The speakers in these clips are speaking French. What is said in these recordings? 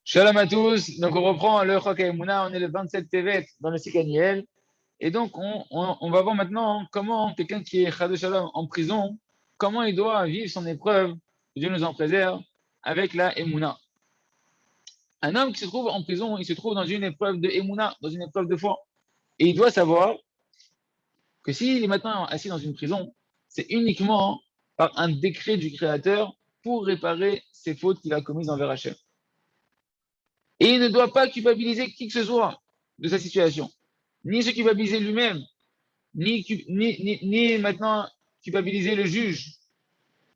Shalom à tous. Donc, on reprend le Chok HaEmuna. On est le 27 Tevet dans le Sikaniel. Et donc, on va voir maintenant comment quelqu'un qui est Chad Shalom en prison, comment il doit vivre son épreuve, que Dieu nous en préserve, avec la Emuna. Un homme qui se trouve en prison, il se trouve dans une épreuve de Emuna, dans une épreuve de foi. Et il doit savoir que s'il est maintenant assis dans une prison, c'est uniquement par un décret du Créateur pour réparer ses fautes qu'il a commises envers Hachem. Et il ne doit pas culpabiliser qui que ce soit de sa situation. Ni se culpabiliser lui-même, ni maintenant culpabiliser le juge,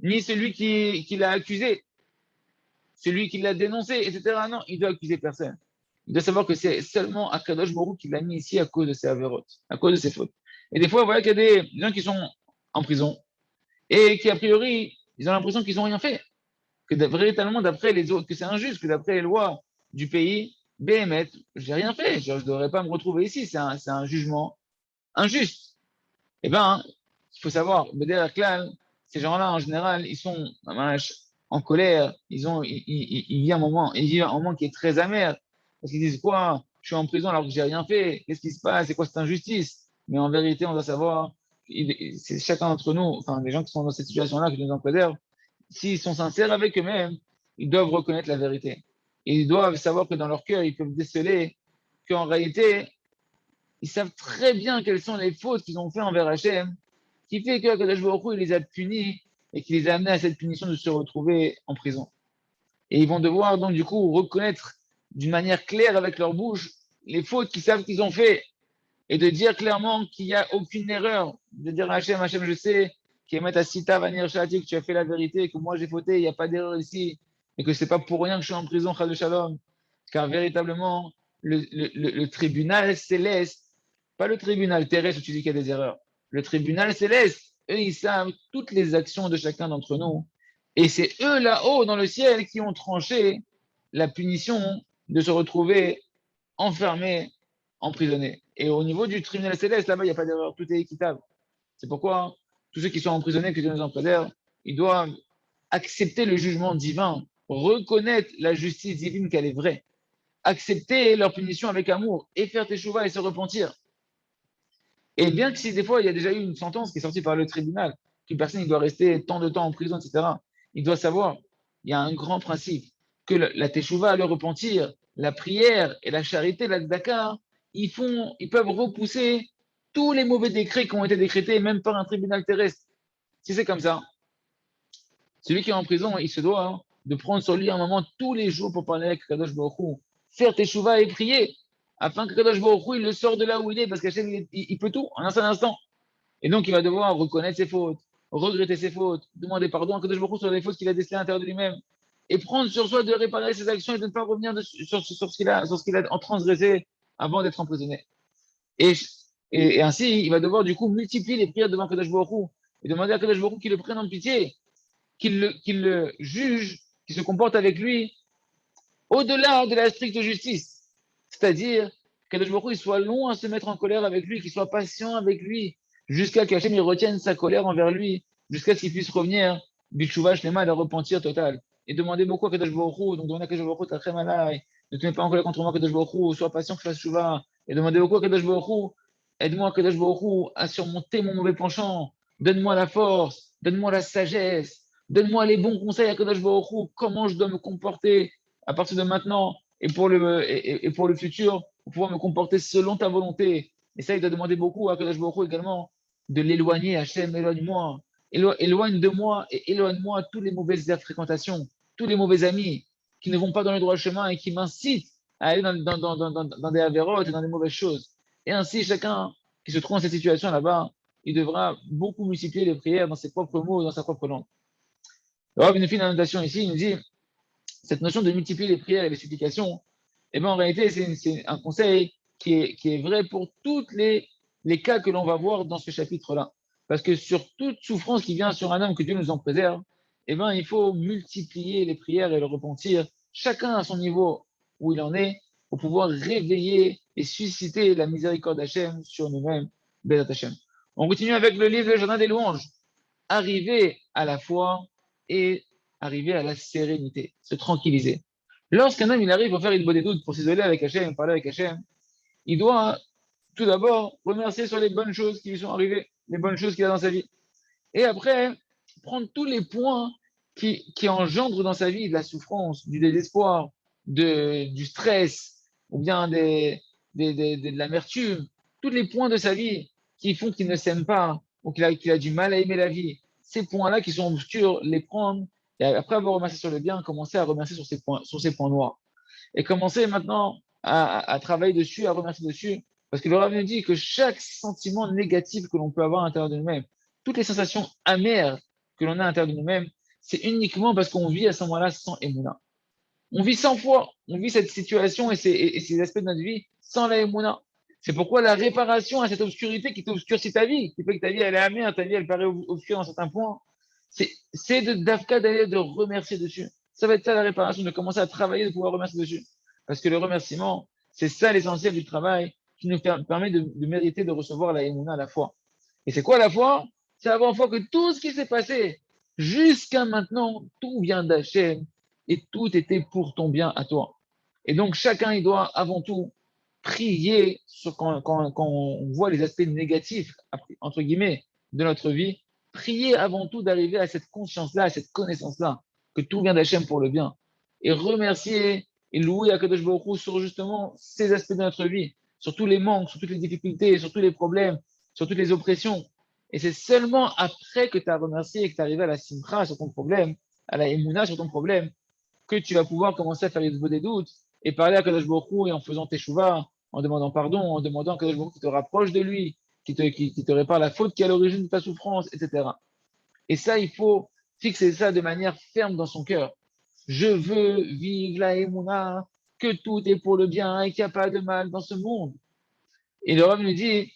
ni celui qui l'a accusé, celui qui l'a dénoncé, etc. Non, il doit accuser personne. Il doit savoir que c'est seulement Akadosh Baruch qui l'a mis ici à cause de ses avérotes, à cause de ses fautes. Et des fois, voilà qu'il y a des gens qui sont en prison et qui, a priori, ils ont l'impression qu'ils n'ont rien fait. Que véritablement, d'après les autres, que c'est injuste, que d'après les lois du pays, BMF, j'ai rien fait, je ne devrais pas me retrouver ici, c'est un jugement injuste. Eh bien, il faut savoir, Beder Klal, ces gens-là, en général, ils sont en colère, il y a un moment, il y a un moment qui est très amer, parce qu'ils disent quoi, je suis en prison alors que j'ai rien fait, qu'est-ce qui se passe, c'est quoi cette injustice? Mais en vérité, on doit savoir, c'est chacun d'entre nous, enfin, les gens qui sont dans cette situation-là, qui nous en préservent, s'ils sont sincères avec eux-mêmes, ils doivent reconnaître la vérité. Et ils doivent savoir que dans leur cœur, ils peuvent déceler qu'en réalité, ils savent très bien quelles sont les fautes qu'ils ont fait envers Hachem, qui fait que Kadosh Baruch Hu, il les a punis et qui les a amenés à cette punition de se retrouver en prison. Et ils vont devoir donc du coup reconnaître d'une manière claire avec leur bouche les fautes qu'ils savent qu'ils ont fait et de dire clairement qu'il n'y a aucune erreur, de dire à Hachem, Hachem, je sais, que tu as fait la vérité, que moi j'ai fauté, il n'y a pas d'erreur ici, et que c'est pas pour rien que je suis en prison, Chad Shalom, car véritablement, le tribunal céleste, pas le tribunal terrestre où tu dis qu'il y a des erreurs, le tribunal céleste, eux, ils savent toutes les actions de chacun d'entre nous, et c'est eux là-haut dans le ciel qui ont tranché la punition de se retrouver enfermé, emprisonné. Et au niveau du tribunal céleste, là-bas, il n'y a pas d'erreur, tout est équitable. C'est pourquoi tous ceux qui sont emprisonnés, que Dieu nous en préserve, ils doivent accepter le jugement divin, reconnaître la justice divine qu'elle est vraie, accepter leur punition avec amour et faire teshuva et se repentir. Et bien que si des fois il y a déjà eu une sentence qui est sortie par le tribunal, qu'une personne il doit rester tant de temps en prison, etc., il doit savoir, il y a un grand principe, que la teshuva, le repentir, la prière et la charité, la tzedaka, ils peuvent repousser tous les mauvais décrets qui ont été décrétés, même par un tribunal terrestre. Si c'est comme ça, celui qui est en prison, il se doit de prendre sur lui un moment tous les jours pour parler avec Kadosh Baruch Hu, faire teshuva et prier, afin que Kadosh Baruch Hu, il le sorte de là où il est, parce qu'Hachem, il peut tout en un seul instant. Et donc, il va devoir reconnaître ses fautes, regretter ses fautes, demander pardon à Kadosh Baruch Hu sur les fautes qu'il a décelées à l'intérieur de lui-même, et prendre sur soi de réparer ses actions et de ne pas revenir sur ce qu'il a en transgressé avant d'être emprisonné. Et, et ainsi, il va devoir du coup multiplier les prières devant Kadosh Baruch Hu, et demander à Kadosh Baruch Hu qu'il le prenne en pitié, qu'il le juge, qu'il se comporte avec lui au-delà de la stricte justice. C'est-à-dire qu'Akadosh Baruch Hu, il soit long à se mettre en colère avec lui, qu'il soit patient avec lui, jusqu'à qu'Hachem il retienne sa colère envers lui, jusqu'à ce qu'il puisse revenir, Bitshuva Shlema, le repentir total. Et demander beaucoup à Kadosh Baruch Hu, donc demander à Kadosh Baruch Hu, t'as très malade, ne te mets pas en colère contre moi, Kadosh Baruch Hu, sois patient que je fasse Shuva. Et demander beaucoup à Kadosh Baruch Hu, aide-moi Kadosh Baruch Hu à surmonter mon mauvais penchant, donne-moi la force, donne-moi la sagesse, donne-moi les bons conseils à Kadosh Baruch Hu, comment je dois me comporter à partir de maintenant et pour le futur, pour pouvoir me comporter selon ta volonté. Et ça, il doit demander beaucoup à Kadosh Baruch Hu également de l'éloigner. Hachem, éloigne-moi. Éloigne de moi et éloigne-moi toutes les mauvaises fréquentations, tous les mauvais amis qui ne vont pas dans le droit chemin et qui m'incitent à aller dans des avérotes et dans des mauvaises choses. Et ainsi, chacun qui se trouve dans cette situation là-bas, il devra beaucoup multiplier les prières dans ses propres mots, dans sa propre langue. Le Rav nous fait une annotation ici, il nous dit cette notion de multiplier les prières et les supplications, eh ben, en réalité, c'est un conseil qui est vrai pour tous les cas que l'on va voir dans ce chapitre-là. Parce que sur toute souffrance qui vient sur un homme, que Dieu nous en préserve, eh ben, il faut multiplier les prières et le repentir, chacun à son niveau où il en est, pour pouvoir réveiller et susciter la miséricorde d'Hachem sur nous-mêmes, Bézat Hachem. On continue avec le livre Le Jardin des Louanges. Arriver à la foi et arriver à la sérénité, se tranquilliser. Lorsqu'un homme il arrive pour faire une bonne doute, pour s'isoler avec Hachem, parler avec Hachem, il doit tout d'abord remercier sur les bonnes choses qui lui sont arrivées, les bonnes choses qu'il a dans sa vie. Et après, prendre tous les points qui engendrent dans sa vie de la souffrance, du désespoir, du stress, ou bien de l'amertume, tous les points de sa vie qui font qu'il ne s'aime pas, ou qu'il a du mal à aimer la vie. Ces points-là qui sont obscurs, les prendre, et après avoir remercié sur le bien, commencer à remercier sur ces points noirs. Et commencer maintenant à travailler dessus, à remercier dessus. Parce que le Rav nous dit que chaque sentiment négatif que l'on peut avoir à l'intérieur de nous-mêmes, toutes les sensations amères que l'on a à l'intérieur de nous-mêmes, c'est uniquement parce qu'on vit à ce moment-là sans Emouna. On vit 100 fois, on vit cette situation et ces aspects de notre vie sans la Emouna. C'est pourquoi la réparation à cette obscurité qui t'obscurcit ta vie, qui fait que ta vie elle est amère, ta vie elle paraît obscure dans certains points, c'est d'Afka d'aller de remercier dessus. Ça va être ça la réparation, de commencer à travailler, de pouvoir remercier dessus. Parce que le remerciement, c'est ça l'essentiel du travail qui nous permet de mériter de recevoir la Emouna à la fois. Et c'est quoi la foi? C'est avoir foi que tout ce qui s'est passé jusqu'à maintenant, tout vient d'Hachem et tout était pour ton bien à toi. Et donc chacun, il doit avant tout prier quand on voit les aspects négatifs, entre guillemets, de notre vie, prier avant tout d'arriver à cette conscience-là, à cette connaissance-là, que tout vient d'Hachem pour le bien. Et remercier et louer Akadosh Baruch Hu sur justement ces aspects de notre vie, sur tous les manques, sur toutes les difficultés, sur tous les problèmes, sur toutes les oppressions. Et c'est seulement après que tu as remercié et que tu es arrivé à la simcha sur ton problème, à la emuna sur ton problème, que tu vas pouvoir commencer à faire des doutes et parler à Kadosh Baruch Hu et en faisant tes chouvas, en demandant pardon, en demandant à Kadosh Baruch Hu qui te rapproche de lui, qui te répare la faute qui est à l'origine de ta souffrance, etc. Et ça, il faut fixer ça de manière ferme dans son cœur. Je veux vivre la emuna, que tout est pour le bien et qu'il n'y a pas de mal dans ce monde. Et le Rav nous dit,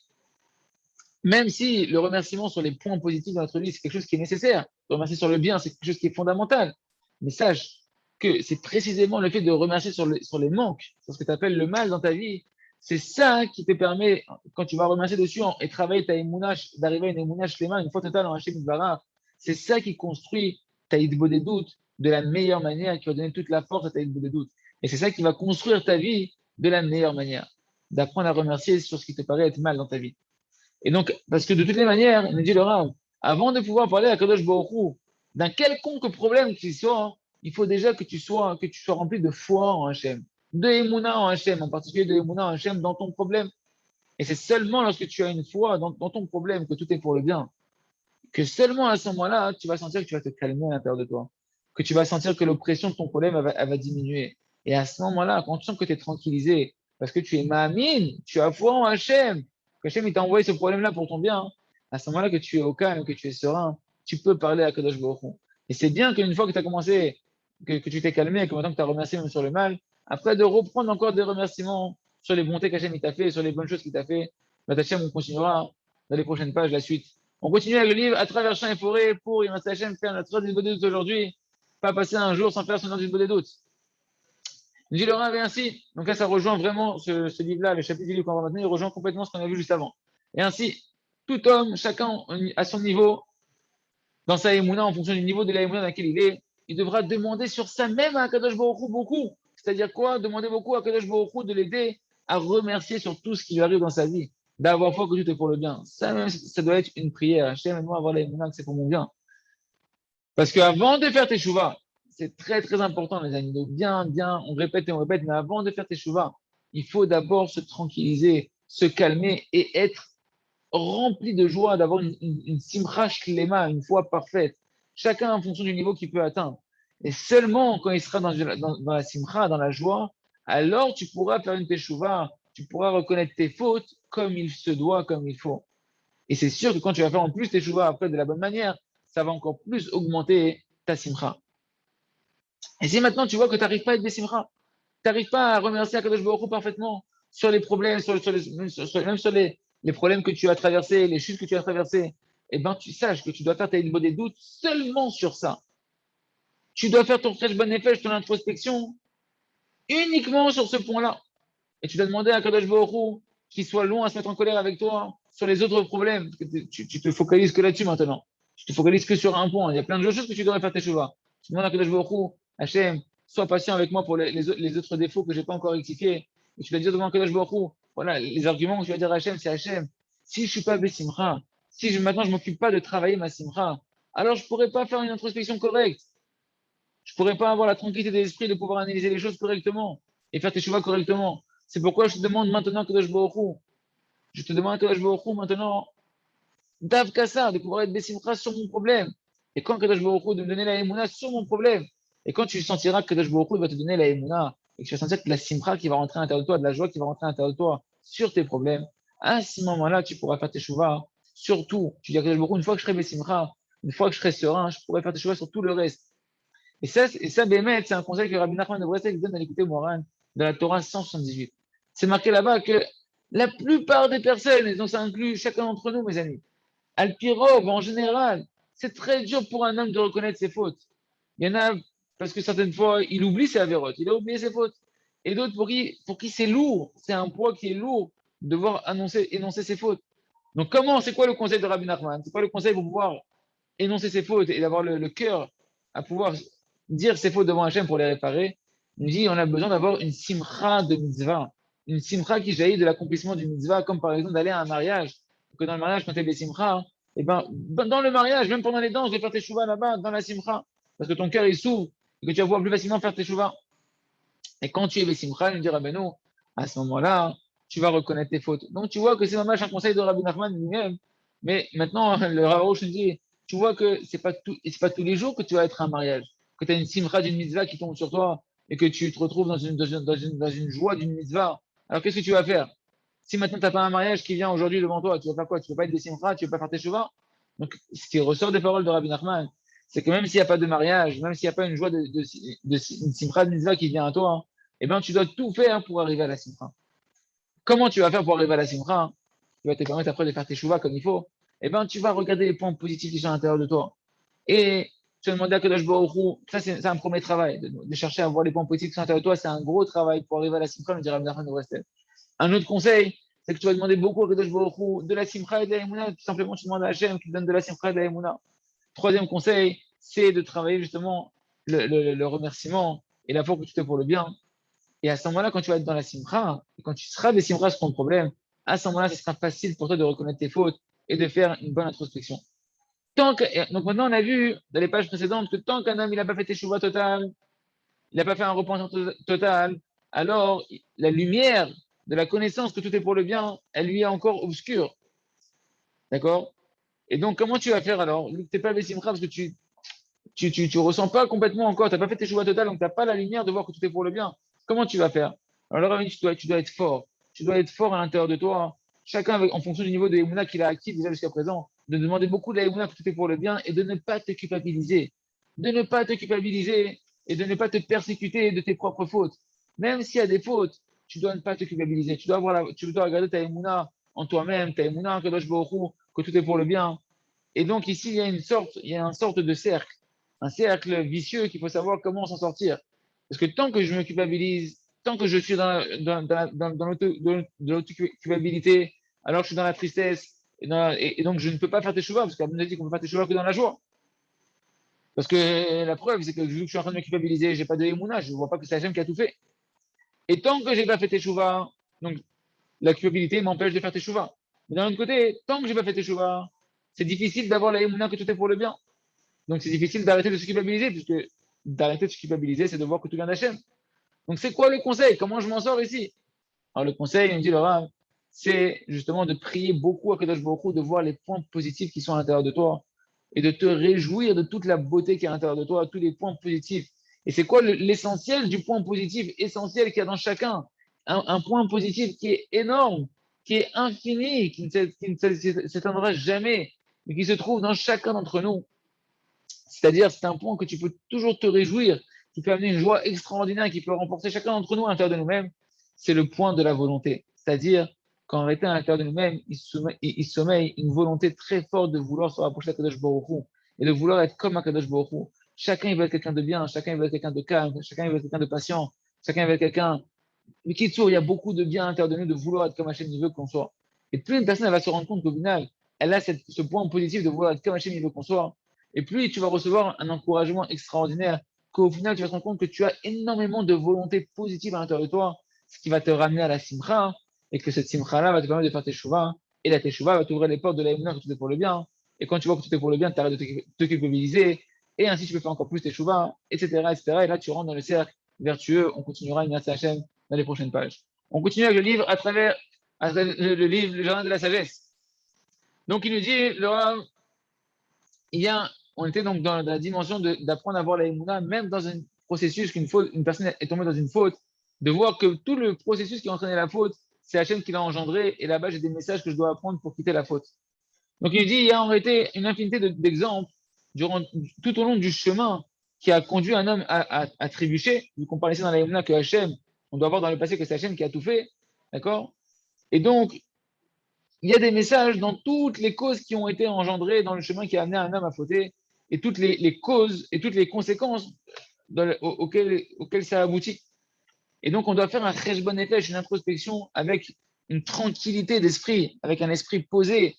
même si le remerciement sur les points positifs de notre vie, c'est quelque chose qui est nécessaire, le remercier sur le bien, c'est quelque chose qui est fondamental. Mais sache que c'est précisément le fait de remercier sur les manques, sur ce que tu appelles le mal dans ta vie, c'est ça qui te permet, quand tu vas remercier dessus et travailler ta émounage, d'arriver à une émounage shlema, une fois totale en Hachem Yitbarach, c'est ça qui construit ta hitbo des doutes de la meilleure manière, qui va donner toute la force à ta hitbo des doutes. Et c'est ça qui va construire ta vie de la meilleure manière, d'apprendre à remercier sur ce qui te paraît être mal dans ta vie. Et donc, parce que de toutes les manières, il nous dit le Rav, avant de pouvoir parler à Kadosh Baruch Hu, d'un quelconque problème qu'il soit, il faut déjà que tu sois rempli de foi en Hachem, de Emouna en Hachem, en particulier de Emouna en Hachem dans ton problème. Et c'est seulement lorsque tu as une foi dans ton problème que tout est pour le bien, que seulement à ce moment-là, tu vas sentir que tu vas te calmer à l'intérieur de toi, que tu vas sentir que l'oppression de ton problème elle va diminuer. Et à ce moment-là, quand tu sens que tu es tranquillisé, parce que tu es ma'amine, tu as foi en Hachem, que Hachem il t'a envoyé ce problème-là pour ton bien, à ce moment-là que tu es au calme, que tu es serein, tu peux parler à Kadosh Baruch Hu. Et c'est bien qu'une fois que tu as commencé, que tu t'es calmé, que maintenant que tu as remercié même sur le mal, après de reprendre encore des remerciements sur les bontés qu'Hachem il t'a fait, sur les bonnes choses qu'il t'a fait, bah, Hachem, on continuera dans les prochaines pages la suite. On continue avec le livre à travers champs et forêts pour Yom Hashem faire notre heure d'Hisbodedut aujourd'hui. Pas passer un jour sans faire son heure d'Hisbodedut. Nous dit le Rav, et ainsi. Donc là, ça rejoint vraiment ce livre-là, le chapitre du livre qu'on va maintenant, il rejoint complètement ce qu'on a vu juste avant. Et ainsi, tout homme, chacun à son niveau, dans sa émouna, en fonction du niveau de la émouna dans laquelle il devra demander sur ça même à Kadosh Baruch Hu beaucoup. C'est-à-dire quoi? Demander beaucoup à Kadosh Baruch Hu de l'aider à remercier sur tout ce qui lui arrive dans sa vie, d'avoir foi que tout est pour le bien. Ça même, ça doit être une prière. Hachem, aide-moi à avoir la émouna que c'est pour mon bien. Parce qu'avant de faire tes chouvas, c'est très très important, les amis. Donc, bien, on répète et on répète, mais avant de faire tes chouvas, il faut d'abord se tranquilliser, se calmer et être rempli de joie, d'avoir une simcha shlema, une foi parfaite. Chacun en fonction du niveau qu'il peut atteindre. Et seulement quand il sera dans la simcha, dans la joie, alors tu pourras faire une teshuva, tu pourras reconnaître tes fautes comme il se doit, comme il faut. Et c'est sûr que quand tu vas faire en plus tes chouvas après de la bonne manière, ça va encore plus augmenter ta simcha. Et si maintenant tu vois que tu n'arrives pas à être des simcha, tu n'arrives pas à remercier Akadosh Baruch Hu parfaitement sur les problèmes, même sur les problèmes que tu as traversés, les chutes que tu as traversées, eh bien, tu saches que tu dois faire tes des doutes seulement sur ça. Tu dois faire ton fresh bonne ton introspection uniquement sur ce point-là. Et tu dois demander à Kadosh Baruch Hu qu'il soit long à se mettre en colère avec toi sur les autres problèmes. Tu te focalises que là-dessus maintenant. Tu te focalises que sur un point. Il y a plein de choses que tu devrais faire tes chouvas. Tu demandes à Kadosh Baruch Hu, Hachem, sois patient avec moi pour les autres défauts que je n'ai pas encore rectifiés. Et tu vas dire devant Kadosh Baruch Hu, voilà, les arguments que tu vas dire à Hachem, c'est Hachem. Si je ne suis pas Bessimcha, si maintenant je ne m'occupe pas de travailler ma Simcha, alors je ne pourrais pas faire une introspection correcte. Je ne pourrais pas avoir la tranquillité de l'esprit de pouvoir analyser les choses correctement et faire tes choix correctement. C'est pourquoi je te demande maintenant Kadosh Baruch Hu. Je te demande Kadosh Baruch Hu maintenant d'Avkassa, de pouvoir être Bessimcha sur mon problème. Et quand Kadosh Baruch Hu de me donner la Emouna sur mon problème, et quand tu sentiras que Kadosh Baruch Hu va te donner la Emouna, et que tu vas sentir que la Simcha qui va rentrer à l'intérieur de toi, de la joie qui va rentrer à l'intérieur de toi sur tes problèmes, à ce moment-là, tu pourras faire tes chouvas. Surtout, tu dis à Kadosh Baruch Hu, une fois que je serai Bessimcha, une fois que je serai serein, je pourrai faire tes chouvas sur tout le reste. Et ça, Bémet, c'est un conseil que Rabbi Nachman de Breslev donne à l'écouter Moran dans la Torah 178. C'est marqué là-bas que la plupart des personnes, et donc ça inclut chacun d'entre nous, mes amis, Al-Pirov, en général, c'est très dur pour un homme de reconnaître ses fautes. Il y en a, parce que certaines fois, il oublie ses avérotes, il a oublié ses fautes. Et d'autres pour qui c'est lourd, c'est un poids qui est lourd de devoir énoncer ses fautes. Donc, c'est quoi le conseil de Rabbi Nachman? C'est quoi le conseil pour pouvoir énoncer ses fautes et d'avoir le cœur à pouvoir dire ses fautes devant Hachem pour les réparer? Il nous dit, on a besoin d'avoir une simcha de mitzvah, une simcha qui jaillit de l'accomplissement du mitzvah, comme par exemple d'aller à un mariage. Que dans le mariage, quand tu es des simcha, et ben, dans le mariage, même pendant les danses, de faire tes chouvas là-bas, dans la simcha, parce que ton cœur il s'ouvre et que tu vas pouvoir plus facilement faire tes chouvas. Et quand tu es Bessimcha, il nous dit Rabbeinu, à ce moment-là, tu vas reconnaître tes fautes. Donc tu vois que c'est un conseil de Rabbi Nachman lui-même. Mais maintenant, le Rav Arush nous dit, tu vois que c'est pas tous les jours que tu vas être à un mariage, que tu as une simcha d'une mitzvah qui tombe sur toi et que tu te retrouves dans une joie d'une mitzvah. Alors qu'est-ce que tu vas faire? Si maintenant tu n'as pas un mariage qui vient aujourd'hui devant toi, tu vas faire quoi? Tu ne vas pas être des simcha, tu ne vas pas faire tes chevaux? Donc ce qui ressort des paroles de Rabbi Nachman, c'est que même s'il n'y a pas de mariage, même s'il n'y a pas une joie une simcha de mitzvah qui vient à toi, hein, eh ben, tu dois tout faire pour arriver à la simcha. Comment tu vas faire pour arriver à la simcha, hein, qui va te permettre après de faire tes chouvas comme il faut? Eh ben, tu vas regarder les points positifs qui sont à l'intérieur de toi. Et tu vas demander à Kadosh Baruch Hu, ça c'est un premier travail, de chercher à voir les points positifs qui sont à l'intérieur de toi, c'est un gros travail pour arriver à la simcha, me dira Rabbi Nachman de Breslev. Un autre conseil, c'est que tu vas demander beaucoup à Kadosh Baruch Hu de la simcha et de la emuna, tout simplement tu demandes à Hachem qui te donne de la simcha et de la emuna. Troisième conseil, c'est de travailler justement le remerciement et la foi que tu fais pour le bien. Et à ce moment-là, quand tu vas être dans la simcha, et quand tu seras des simchas sur ton problème, à ce moment-là, ce sera facile pour toi de reconnaître tes fautes et de faire une bonne introspection. Donc maintenant, on a vu dans les pages précédentes que tant qu'un homme il n'a pas fait teshuva total, il n'a pas fait un repentir total, alors la lumière de la connaissance que tout est pour le bien, elle lui est encore obscure. D'accord? Et donc, comment tu vas faire alors? Tu n'es pas Bessimcha parce que tu ressens pas complètement encore, tu n'as pas fait tes choix total, donc tu n'as pas la lumière de voir que tout est pour le bien. Comment tu vas faire? Alors là, tu dois être fort. Tu dois être fort à l'intérieur de toi. Chacun, en fonction du niveau de l'Emouna qu'il a acquis déjà jusqu'à présent, de demander beaucoup de l'Emouna que tout est pour le bien et de ne pas te culpabiliser. De ne pas te culpabiliser et de ne pas te persécuter de tes propres fautes. Même s'il y a des fautes, tu dois ne pas te culpabiliser. Tu dois regarder ta Emouna en toi-même, ta Emouna, que tout est pour le bien. Et donc ici, il y a une sorte de cercle, un cercle vicieux qu'il faut savoir comment s'en sortir. Parce que tant que je me culpabilise, tant que je suis dans l'auto-culpabilité, alors je suis dans la tristesse, et donc je ne peux pas faire tes choix, parce qu'Abou a dit qu'on ne peut faire tes choix que dans la joie. Parce que la preuve, c'est que vu que je suis en train de me culpabiliser, je n'ai pas de émouna, je ne vois pas que c'est Hachem qui a tout fait. Et tant que je n'ai pas fait tes chouvas, donc la culpabilité m'empêche de faire tes chouvas. Mais d'un autre côté, tant que je n'ai pas fait tes chouvas, c'est difficile d'avoir la émouna que tout est pour le bien. Donc c'est difficile d'arrêter de se culpabiliser, puisque d'arrêter de se culpabiliser, c'est de voir que tout vient d'Hachem. Donc c'est quoi le conseil? Comment je m'en sors ici? Alors le conseil, il me dit le Rav, c'est justement de prier beaucoup à Kadosh Baruch Hu, de voir les points positifs qui sont à l'intérieur de toi et de te réjouir de toute la beauté qui est à l'intérieur de toi, tous les points positifs. Et c'est quoi l'essentiel du point positif essentiel qu'il y a dans chacun? Un point positif qui est énorme, qui est infini, qui ne s'éteindra jamais, mais qui se trouve dans chacun d'entre nous. C'est-à-dire, c'est un point que tu peux toujours te réjouir, qui peut amener une joie extraordinaire, qui peut remporter chacun d'entre nous à l'intérieur de nous-mêmes. C'est le point de la volonté. C'est-à-dire qu'en réalité, à l'intérieur de nous-mêmes, il sommeille une volonté très forte de vouloir se rapprocher d'Akadosh Baruch Hu et de vouloir être comme Akadosh Baruch Hu. Chacun il veut être quelqu'un de bien, chacun il veut être quelqu'un de calme, chacun il veut être quelqu'un de patient, chacun il veut être quelqu'un. Mais qui il y a beaucoup de bien à l'intérieur de nous de vouloir être comme Hachem il veut qu'on soit. Et plus une personne elle va se rendre compte qu'au final, elle a ce point positif de vouloir être comme Hachem il veut qu'on soit, et plus tu vas recevoir un encouragement extraordinaire qu'au final, tu vas te rendre compte que tu as énormément de volonté positive à l'intérieur de toi, ce qui va te ramener à la simcha, et que cette simcha-là va te permettre de faire tes chouvas, et la teshuva va t'ouvrir les portes de la émouna que tout est pour le bien. Et quand tu vois que tout est pour le bien, tu arrêtes de te culpabiliser, et ainsi tu peux faire encore plus tes chouvas, etc., etc. Et là, tu rentres dans le cercle vertueux. On continuera, Ignace Hachem, dans les prochaines pages. On continue avec le livre à travers le livre, le jardin de la sagesse. Donc, il nous dit, le Rav, on était donc dans la dimension d'apprendre à voir la émouna, même dans un processus une personne est tombée dans une faute, de voir que tout le processus qui a entraîné la faute, c'est Hachem qui l'a engendré, et là-bas, j'ai des messages que je dois apprendre pour quitter la faute. Donc, il dit, il y a en réalité une infinité d'exemples tout au long du chemin qui a conduit un homme à trébucher, vu qu'on parlait ici dans la émouna que Hachem, on doit voir dans le passé que c'est Hachem qui a tout fait, d'accord? Et donc, il y a des messages dans toutes les causes qui ont été engendrées dans le chemin qui a amené un homme à fauter, et toutes les causes et toutes les conséquences auxquelles ça aboutit. Et donc, on doit faire un cheshbon nefesh, une introspection avec une tranquillité d'esprit, avec un esprit posé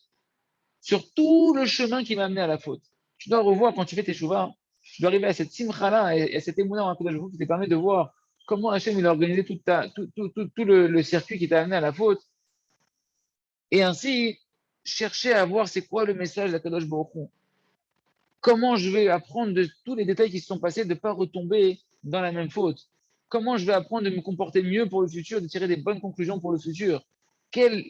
sur tout le chemin qui m'a amené à la faute. Tu dois revoir quand tu fais tes chouvas, tu dois arriver à cette simcha-là et à cette émouna en Kodesh qui te permet de voir comment Hachem il a organisé tout le circuit qui t'a amené à la faute, et ainsi chercher à voir c'est quoi le message d'Akadosh Baruch Hu. Comment je vais apprendre de tous les détails qui se sont passés, de ne pas retomber dans la même faute. Comment je vais apprendre de me comporter mieux pour le futur, de tirer des bonnes conclusions pour le futur. Quelle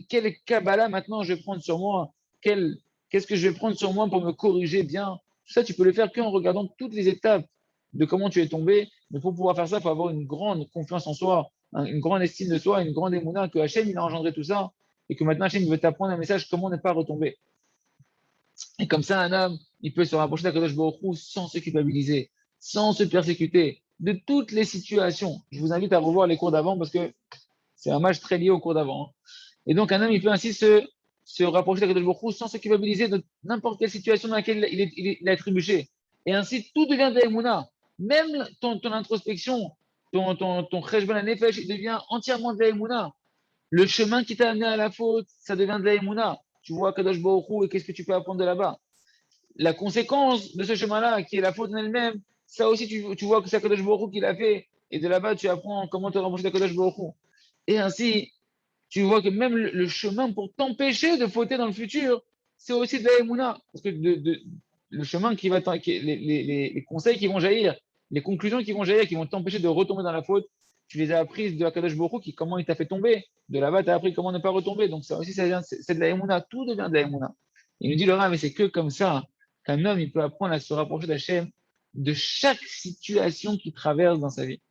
Kabbalah maintenant je vais prendre sur moi. Qu'est-ce que je vais prendre sur moi pour me corriger bien. Tout ça, tu peux le faire qu'en regardant toutes les étapes de comment tu es tombé. Mais pour pouvoir faire ça, il faut avoir une grande confiance en soi, une grande estime de soi, une grande émouna que Hachem il a engendré tout ça et que maintenant Hachem veut t'apprendre un message comment ne pas retomber. Et comme ça, un homme, il peut se rapprocher d'Akadosh Baruch Hu sans se culpabiliser, sans se persécuter, de toutes les situations. Je vous invite à revoir les cours d'avant parce que c'est un match très lié au cours d'avant. Et donc, un homme, il peut ainsi se rapprocher d'Akadosh Baruch Hu sans se culpabiliser de n'importe quelle situation dans laquelle il a trébuché. Et ainsi, tout devient de l'Emouna. Même ton introspection, ton cheshbon nefesh, il devient entièrement de l'Emouna. Le chemin qui t'a amené à la faute, ça devient de l'Emouna. Tu vois Kadosh Baruch Hu et qu'est-ce que tu peux apprendre de là-bas. La conséquence de ce chemin-là, qui est la faute en elle-même, ça aussi, tu vois que c'est Kadosh Baruch Hu qui l'a fait. Et de là-bas, tu apprends comment te rapprocher de Kadosh Baruch Hu. Et ainsi, tu vois que même le chemin pour t'empêcher de fauter dans le futur, c'est aussi de l'Emouna. Parce que le chemin les conseils qui vont jaillir, les conclusions qui vont jaillir, qui vont t'empêcher de retomber dans la faute, tu les as apprises de Akadosh Baruch Hu, qui comment il t'a fait tomber. De là-bas, tu as appris comment ne pas retomber. Donc ça aussi, c'est de la Emouna. Tout devient de la Emouna. Il nous dit, Laura, mais c'est que comme ça qu'un homme, il peut apprendre à se rapprocher d'Hachem de chaque situation qu'il traverse dans sa vie.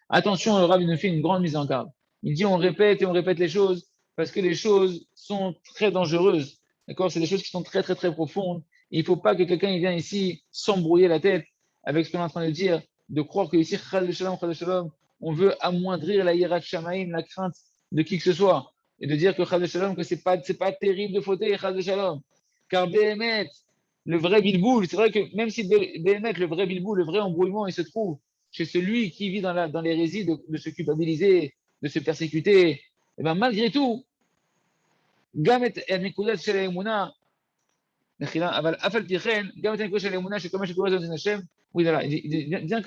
Attention, le Rav, il nous fait une grande mise en garde. Il dit, on répète et on répète les choses parce que les choses sont très dangereuses. D'accord? C'est des choses qui sont très, très, très profondes. Et il ne faut pas que quelqu'un vienne ici s'embrouiller la tête avec ce qu'on est en train de dire, de croire que ici, Chad Shalom, on veut amoindrir la hiérarchie Shamaïm, la crainte de qui que ce soit. Et de dire que Chad Shalom, que c'est pas terrible de fauter Chad Shalom. Car Béhémet, le vrai bilboul, c'est vrai que même si Béhémet, le vrai bilboul, le vrai embrouillement, il se trouve chez celui qui vit dans l'hérésie de se culpabiliser, de se persécuter, et bien malgré tout, bien que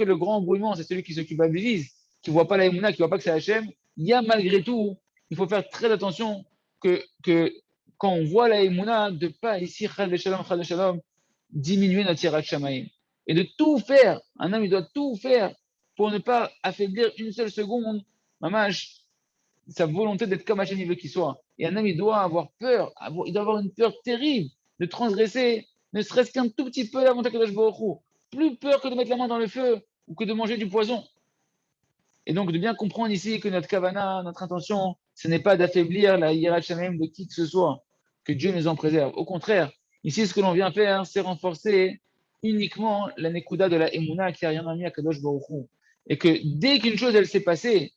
le grand embrouillement, c'est celui qui se culpabilise, qui ne voit pas la Emouna, qui ne voit pas que c'est Hachem, il y a malgré tout, il faut faire très attention que quand on voit la Emouna, de ne pas ici, Chad Shalom, diminuer notre hiérarchie Shamaïm. Et de tout faire, un homme, il doit tout faire pour ne pas affaiblir une seule seconde, mamash, sa volonté d'être comme Hachem il veut qu'il soit. Et un homme, il doit avoir peur, il doit avoir une peur terrible de transgresser, ne serait-ce qu'un tout petit peu la volonté de Kadosh Baruch Hu. Plus peur que de mettre la main dans le feu ou que de manger du poison. Et donc, de bien comprendre ici que notre kavana, notre intention, ce n'est pas d'affaiblir la hiérarchie même de qui que ce soit, que Dieu nous en préserve. Au contraire, ici, ce que l'on vient faire, c'est renforcer uniquement la nekuda de la emuna qui n'a rien mis à Kadosh Baruch Hu. Et que dès qu'une chose, elle s'est passée,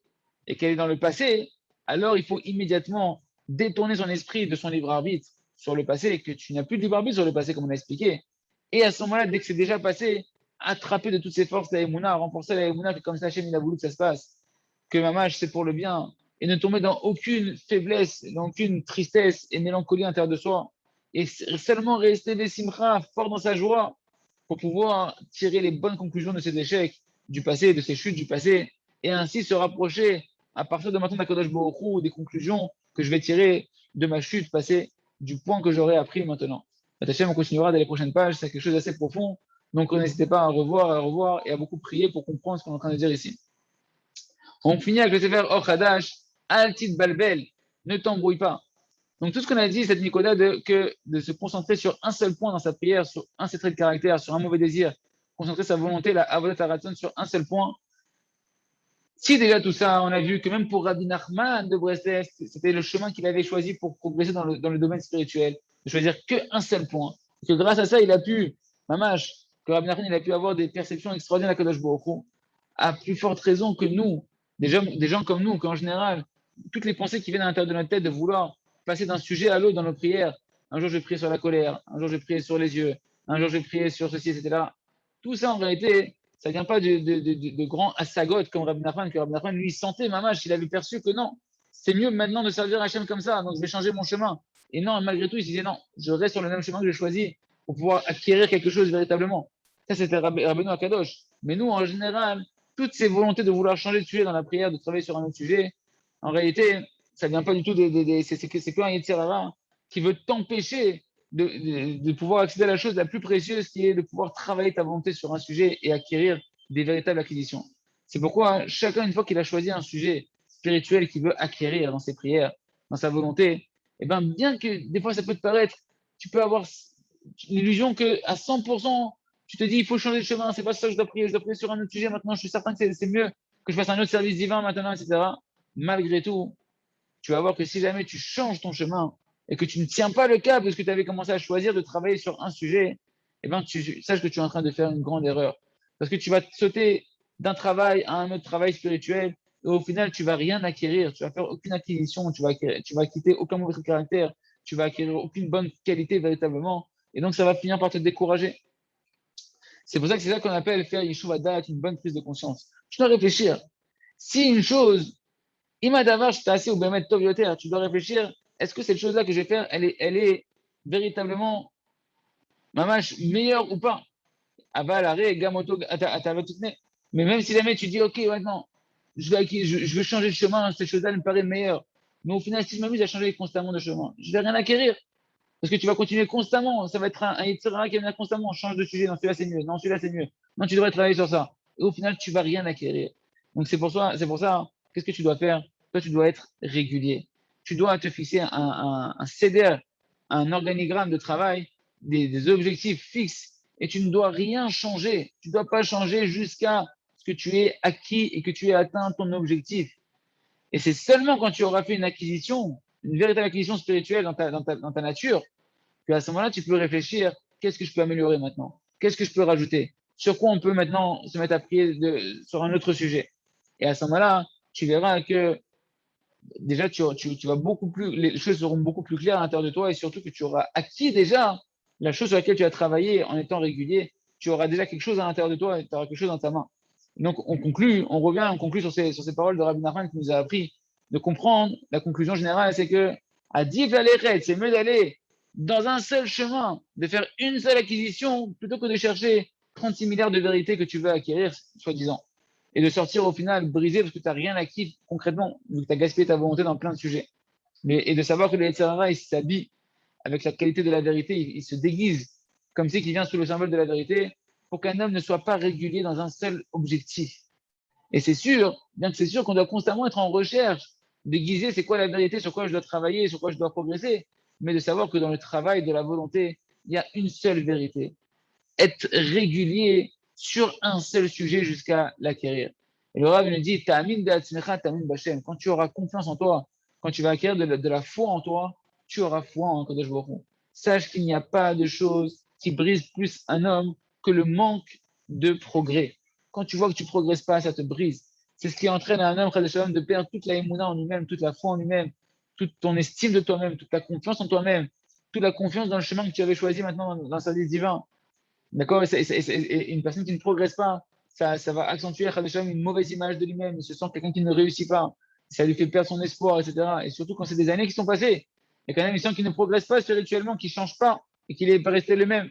et qu'elle est dans le passé, alors il faut immédiatement détourner son esprit de son libre arbitre sur le passé, et que tu n'as plus de libre arbitre sur le passé, comme on a expliqué. Et à ce moment-là, dès que c'est déjà passé, attraper de toutes ses forces la Emouna, renforcer la Emouna, que comme ça, Hachem, il a voulu que ça se passe, que Mamash, c'est pour le bien, et ne tomber dans aucune faiblesse, dans aucune tristesse et mélancolie à l'intérieur de soi, et seulement rester des simcha, fort dans sa joie, pour pouvoir tirer les bonnes conclusions de cet échec, du passé, de ses chutes du passé, et ainsi se rapprocher à partir de maintenant d'Akadosh Baruch Hu, des conclusions que je vais tirer de ma chute passée, du point que j'aurai appris maintenant. Attention, on continuera dans les prochaines pages, c'est quelque chose d'assez profond, donc n'hésitez pas à revoir et à beaucoup prier pour comprendre ce qu'on est en train de dire ici. On finit avec le Sefer Or Hadash, Altit Balbel, ne t'embrouille pas. Donc tout ce qu'on a dit, cette Nicoda, de se concentrer sur un seul point dans sa prière, sur un seul trait de caractère, sur un mauvais désir, concentrer sa volonté, la Avodat HaRatzon sur un seul point. Si déjà tout ça, on a vu que même pour Rabbi Nachman de Breslev, c'était le chemin qu'il avait choisi pour progresser dans le domaine spirituel, de choisir qu'un seul point. Et que grâce à ça, il a pu, Mamash, que Rabbi Nachman il a pu avoir des perceptions extraordinaires à Kadosh Baruch Hu, à plus forte raison que nous, des gens comme nous, qu'en général, toutes les pensées qui viennent à l'intérieur de notre tête de vouloir passer d'un sujet à l'autre dans nos prières. Un jour, je vais prier sur la colère, un jour, je vais prier sur les yeux, un jour, je vais prier sur ceci, etc. Tout ça, en réalité, ça ne vient pas de grands assagots comme Rabbi Nachman, que Rabbi Nachman, lui, sentait, mamash, il avait perçu que non, c'est mieux maintenant de servir Hachem comme ça, donc je vais changer mon chemin. Et non, malgré tout, il se disait non, je reste sur le même chemin que j'ai choisi pour pouvoir acquérir quelque chose véritablement. Ça, c'était Rabbeinu Akadosh. Mais nous, en général, toutes ces volontés de vouloir changer de sujet dans la prière, de travailler sur un autre sujet, en réalité, ça ne vient pas du tout c'est qu'un Yetzirara qui veut t'empêcher de pouvoir accéder à la chose la plus précieuse qui est de pouvoir travailler ta volonté sur un sujet et acquérir des véritables acquisitions. C'est pourquoi chacun, une fois qu'il a choisi un sujet spirituel qu'il veut acquérir dans ses prières, dans sa volonté, eh ben, bien que des fois ça peut te paraître, tu peux avoir l'illusion que à 100%, tu te dis il faut changer de chemin, c'est pas ça que je dois prier sur un autre sujet maintenant, je suis certain que c'est mieux que je fasse un autre service divin maintenant, etc. Malgré tout, tu vas voir que si jamais tu changes ton chemin et que tu ne tiens pas le cap de ce que tu avais commencé à choisir de travailler sur un sujet, eh ben, tu saches que tu es en train de faire une grande erreur. Parce que tu vas sauter d'un travail à un autre travail spirituel et au final, tu vas rien acquérir. Tu vas faire aucune acquisition, tu vas quitter aucun mauvais caractère, tu vas acquérir aucune bonne qualité véritablement. Et donc, ça va finir par te décourager. C'est pour ça que c'est ça qu'on appelle faire Yeshuva Da'at, une bonne prise de conscience. Tu dois réfléchir. Si une chose Imadavar, je assez au Bémet Tov Yoter. Tu dois réfléchir, est-ce que cette chose-là que je vais faire, elle est véritablement mamash meilleure ou pas? Aval, arrêt, gamoto, mais même si jamais tu dis, ok, maintenant, je vais changer de chemin, cette chose-là me paraît meilleure. Mais au final, si je m'amuse à changer constamment de chemin, je vais rien acquérir. Parce que tu vas continuer constamment. Ça va être un Yitzhara qui va venir constamment. Change de sujet. Non, celui-là, c'est mieux. Non, celui-là, c'est mieux. Non, tu devrais travailler sur ça. Et au final, tu vas rien acquérir. Donc, c'est pour ça, qu'est-ce que tu dois faire? Toi, tu dois être régulier. Tu dois te fixer un CDR, un organigramme de travail, des objectifs fixes. Et tu ne dois rien changer. Tu ne dois pas changer jusqu'à ce que tu aies acquis et que tu aies atteint ton objectif. Et c'est seulement quand tu auras fait une acquisition, une véritable acquisition spirituelle dans ta nature, qu'à ce moment-là, tu peux réfléchir, qu'est-ce que je peux améliorer maintenant? Qu'est-ce que je peux rajouter? Sur quoi on peut maintenant se mettre à prier sur un autre sujet? Et à ce moment-là, tu verras que déjà, tu vas beaucoup plus, les choses seront beaucoup plus claires à l'intérieur de toi et surtout que tu auras acquis déjà la chose sur laquelle tu as travaillé en étant régulier. Tu auras déjà quelque chose à l'intérieur de toi et tu auras quelque chose dans ta main. Donc, on conclut sur ces paroles de Rabbi Nachman qui nous a appris de comprendre. La conclusion générale, c'est que à c'est mieux d'aller dans un seul chemin, de faire une seule acquisition plutôt que de chercher 36 milliards de vérités que tu veux acquérir, soi-disant et de sortir au final brisé parce que tu n'as rien acquis concrètement, donc tu as gaspillé ta volonté dans plein de sujets. Et de savoir que le Yetzirara, il s'habille avec la qualité de la vérité, il se déguise comme si qu'il vient sous le symbole de la vérité pour qu'un homme ne soit pas régulier dans un seul objectif. Et c'est sûr, bien que c'est sûr qu'on doit constamment être en recherche, déguiser c'est quoi la vérité, sur quoi je dois travailler, sur quoi je dois progresser, mais de savoir que dans le travail de la volonté, il y a une seule vérité être régulier sur un seul sujet jusqu'à l'acquérir. Et le Rav nous dit, Ta'amin be'atzmecha, ta'amin b'Hashem. Quand tu auras confiance en toi, quand tu vas acquérir de la foi en toi, tu auras foi en Kadosh Baruch Hu. Sache qu'il n'y a pas de chose qui brise plus un homme que le manque de progrès. Quand tu vois que tu ne progresses pas, ça te brise. C'est ce qui entraîne un homme, de perdre toute la émouna en lui-même, toute la foi en lui-même, toute ton estime de toi-même, toute ta confiance en toi-même, toute la confiance dans le chemin que tu avais choisi maintenant dans le service divin. D'accord. Et une personne qui ne progresse pas, ça va accentuer une mauvaise image de lui-même. Il se sent quelqu'un qui ne réussit pas. Ça lui fait perdre son espoir, etc. Et surtout quand c'est des années qui sont passées. Et quand même, il sent qu'il ne progresse pas spirituellement, qu'il ne change pas et qu'il n'est pas resté le même.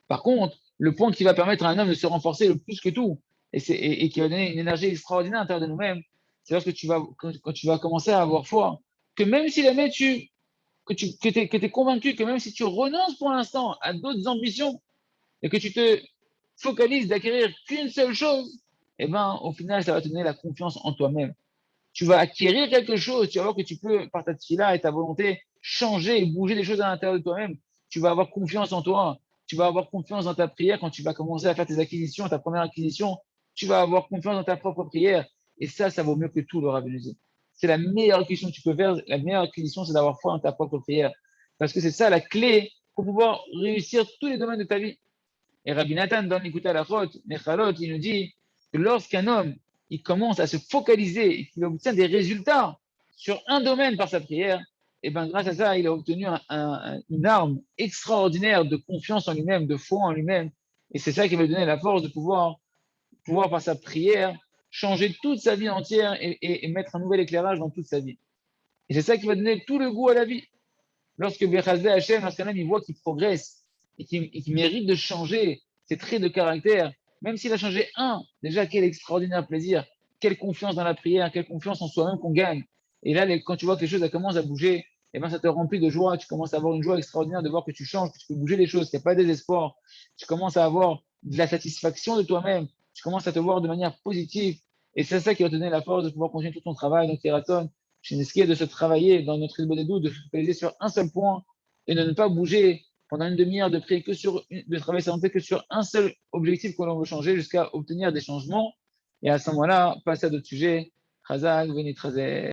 Par contre, le point qui va permettre à un homme de se renforcer le plus que tout, et qui va donner une énergie extraordinaire à l'intérieur de nous-mêmes. C'est lorsque quand tu vas commencer à avoir foi, que même si jamais que es convaincu que même si tu renonces pour l'instant à d'autres ambitions et que tu te focalises d'acquérir qu'une seule chose, eh ben, au final, ça va te donner la confiance en toi-même. Tu vas acquérir quelque chose, tu vas voir que tu peux, par ta tefila et ta volonté, changer et bouger des choses à l'intérieur de toi-même. Tu vas avoir confiance en toi, tu vas avoir confiance dans ta prière quand tu vas commencer à faire tes acquisitions, ta première acquisition, tu vas avoir confiance dans ta propre prière. Et ça vaut mieux que tout, le Rabbi. C'est la meilleure acquisition que tu peux faire. La meilleure acquisition, c'est d'avoir foi dans ta propre prière. Parce que c'est ça la clé pour pouvoir réussir tous les domaines de ta vie. Et Rabbi Nathan, dans l'écoute à la faute, Nechalot, il nous dit que lorsqu'un homme il commence à se focaliser et qu'il obtient des résultats sur un domaine par sa prière, et ben grâce à ça, il a obtenu une arme extraordinaire de confiance en lui-même, de foi en lui-même. Et c'est ça qui va lui donner la force de pouvoir par sa prière, changer toute sa vie entière et mettre un nouvel éclairage dans toute sa vie. Et c'est ça qui va donner tout le goût à la vie. Lorsque Bechazé Hachem, lorsqu'un homme il voit qu'il progresse et qu'il mérite de changer ses traits de caractère, même s'il a changé un, déjà quel extraordinaire plaisir, quelle confiance dans la prière, quelle confiance en soi-même qu'on gagne. Et là, quand tu vois que les choses commencent à bouger, eh ben, ça te remplit de joie, tu commences à avoir une joie extraordinaire de voir que tu changes, que tu peux bouger les choses, qu'il n'y a pas de désespoir, tu commences à avoir de la satisfaction de toi-même, tu commences à te voir de manière positive, et c'est ça qui va te donner la force de pouvoir continuer tout ton travail, donc Teraton, chez de se travailler dans notre Ilbonedou, de se focaliser sur un seul point et de ne pas bouger pendant une demi-heure, de prier de travailler sa santé que sur un seul objectif que l'on veut changer jusqu'à obtenir des changements. Et à ce moment-là, passer à d'autres sujets. Chazak, Venit Chazek.